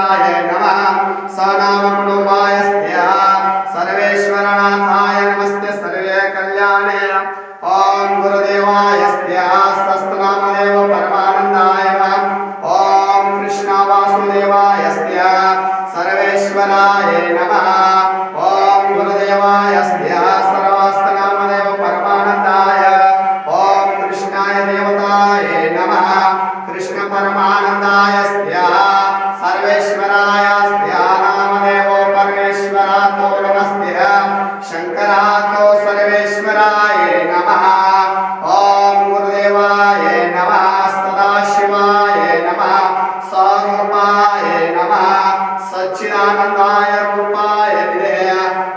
सर्वेश्वराय नमः सनाम कुटुंबायस्त्या सर्वेश्वरनाथाय नमस्ते सर्वे कल्याणे ओम गुरुदेवायस्त्या सस्तनामदेव परमानंदाय नमः ओम कृष्ण वासुदेवायस्त्या सर्वेश्वराय नमः ओम गुरुदेवायस्त्या सर्वस्तनामदेव परमानंदाय ओम कृष्णाय देवताय नमः कृष्ण परमानंदायस्त्या सर्वेश्वरायस्त्या नामदेवो परमेश्वरातो नमस्ते शंकरातो सर्वेश्वराय नमः ओम गुरुदेवाय नमः सदाशिवाय नमः स्वरूपाय नमः सच्चिदानंदाय रूपाय विधेय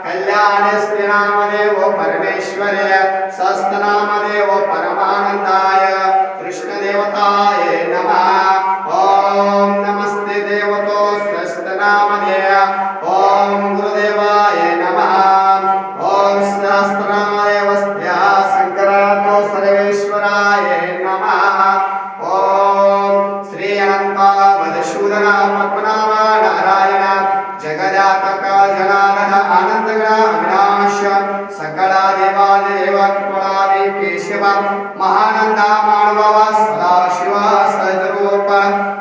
कल्याणस्ते नामदेवो परमेश्वरे सस्तनामदेवो परमानंदाय कृष्णदेवताय नमः ओम नमस्ते देवतो सस्तनामदेव ओम गुरुदेवाय नमः ओम सहस्रनामदेवस्त्या शंकरातो सर्वेश्वराय नमः ओम श्री अनंत मधुसूदन पद्मनाभ नारायण जगदातक जनार्दन आनंदगण अविनाश सकला देवादिदेव कृपणादि केशव महानंद मानव सदाशिव सजरूप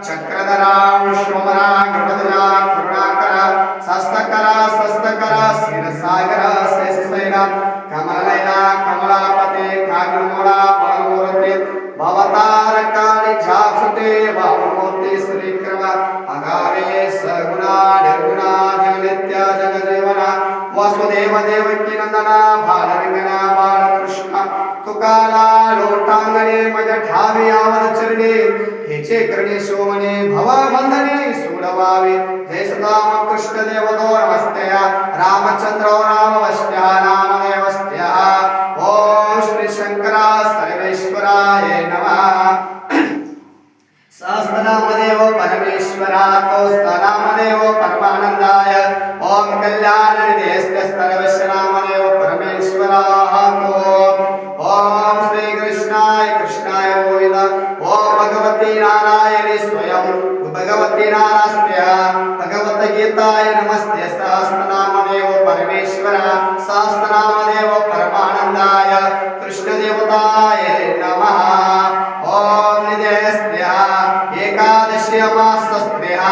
चक्रधरा विश्वमरा गणधरा करुणाकर सस्तकर क्षीरसागर शेषशैल कमलनयन कमलापते काग्निमूला मनोरथे भवतारकाणि झासुते वाममूर्ति श्रीक्रम अगावे सगुणा निर्गुणा जगनित्य जगजीवना वसुदेव देवकी नंदना बालरंगना बालकृष्ण तुकाला लोटांगणे मज ठावे आवड चरणे हेचे करणे शोभणे भवबंधने सोडवावे जय सदाम कृष्ण देवतो नमस्ते रामचंद्र रामवस्त्या नामदेवस्त्या ओम श्री शंकरा सर्वेश्वराय नमः सहस्रनामदेव परमेश्वरातो स्तनामदेव परमानंदाय ओम कल्याणनिधेस्ते सर्वेश्वरामदेव परमेश्वरातो ओम श्री कृष्णाय गोविंद ओम भगवती नारायणी स्वयं भगवती नारास्त्या भगवत गीताय नमस्ते सहस्रनामदेव परमेश्वर सहस्रनामदेव परमानंदाय कृष्णदेवताय नमः ओम निधेस्त्या एकादशी अमासस्त्या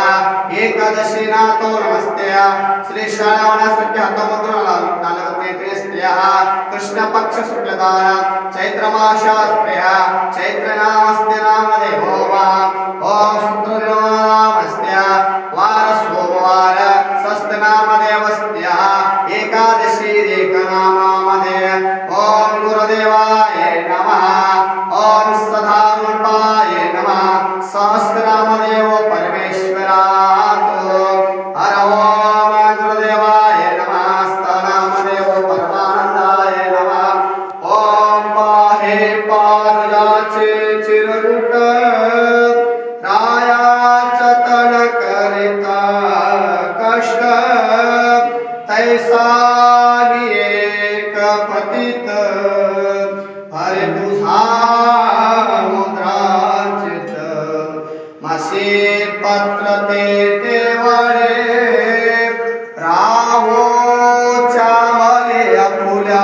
एकादशी नातो नमस्ते श्री श्रावण शुक्ल 1943 कृष्ण पक्ष शुक्लदार चैत्र मासस्त्या चैत्र नामस्ते नामदेवो ओम शुक्र नामस्ते वार सोमवार षष्ठ नामदेवस्त्या एकादशी रेख नामदे ओम गुरुदेवाय नमः ओम सदारूपाय नमः सहस्रनामदेव परमेश्वरातो हर ओम गुरुदेवाय नमः स्तनामदेव परमानंदाय नमः ओम पाहे पादुजाचे चिरगुट रायाचतन करिता कष्ट तैसा एक पतित हरे तुझा मुद्राचित मासे पत्र ते देवळे राहो चामले अपुल्या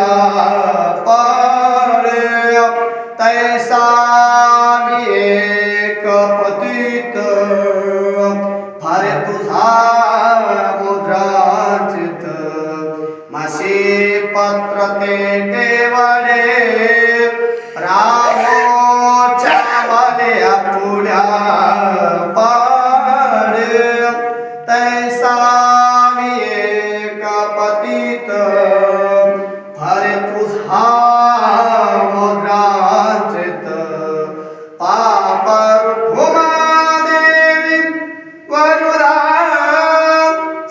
पडे तैसा मी एक पतित हरे तुझा मुद्राचित मासे पत्र ते देवळे राहो चामले अपुल्या पडे तैसा मी एक पतित हरे तुझा मुद्राचित पापर भूमादेवी वरुरा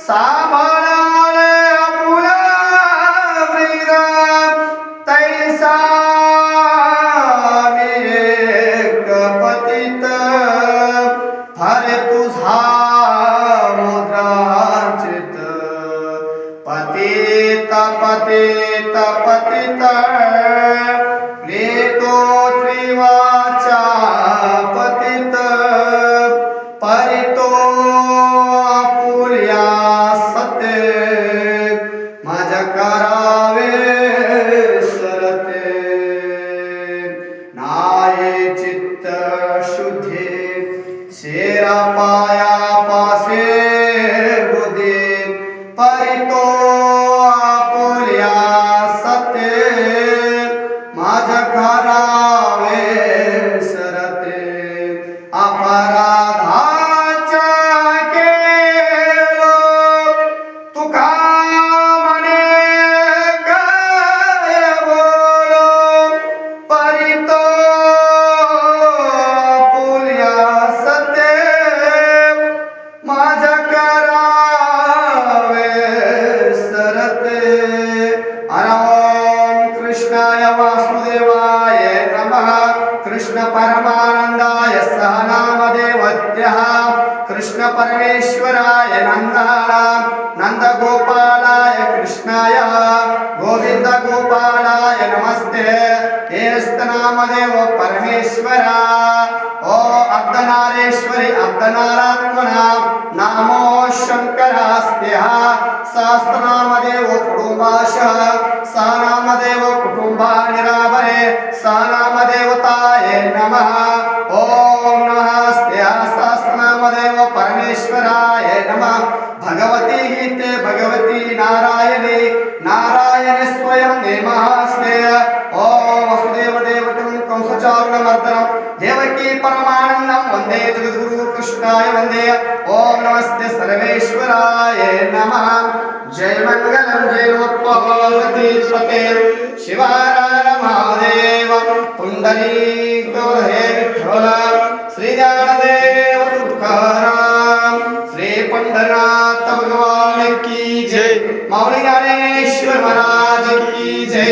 सांभाळाले अपुला वृद तैसा मी एक पतित हरे तुझा मुद्राचित पतित पतित पतित प्लेतो त्रिवाचा पतित परितो तो आपुल्या सते माझ्या घरावे सरते अपराधाच्या केलो तुका म्हणे काय बोलो परितो आपुल्या सते माझ्या करावे सरते ओम कृष्णाय वासुदेवाय नमः कृष्ण परमानंदाय सहनामदेवत्यः कृष्ण परमेश्वराय नंदाला नंद गोपालाय कृष्णाय गोविंद गोपालाय नमस्ते हे स्तनामदेव परमेश्वरा ओ अर्धनारेश्वरी अर्धनारात्मना नामो शंकरास्त्यः सहस्रनामदेव कुटुंबाश सहनामदेव कुटुंबा निरावरे सहनामदेवताय नमः ओम नमस्ते सहस्रनामदेव परमेश्वराय नमः भगवती गीते भगवती नारायणी नारायण स्वयं नेमस्ते ओम वसुदेव देवतं कंसचारुणमर्दनं देवकी परमानन्दं वन्दे जगद्गुरु कृष्णाय वन्दे ओम नमस्ते सर्वेश्वराय नमः जय मंगलम जय नमः स्वते शिवाराय महादेव पुंडरीक हे विठ्ठल श्री ज्ञानदेव तुकाराम श्री पंढरनाथ भगवान की जय माऊली ज्ञानेश्वर महाराज की जय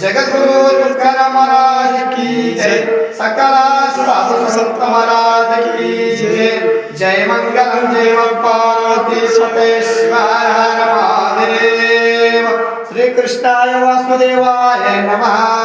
जगद्गुरु तुकाराम महाराज की जय सकल साधु संत महाराज की जय जय मंगलम जय पार्वती स्वते शिवाय महादेव श्री कृष्णाय वासुदेवाय नमः।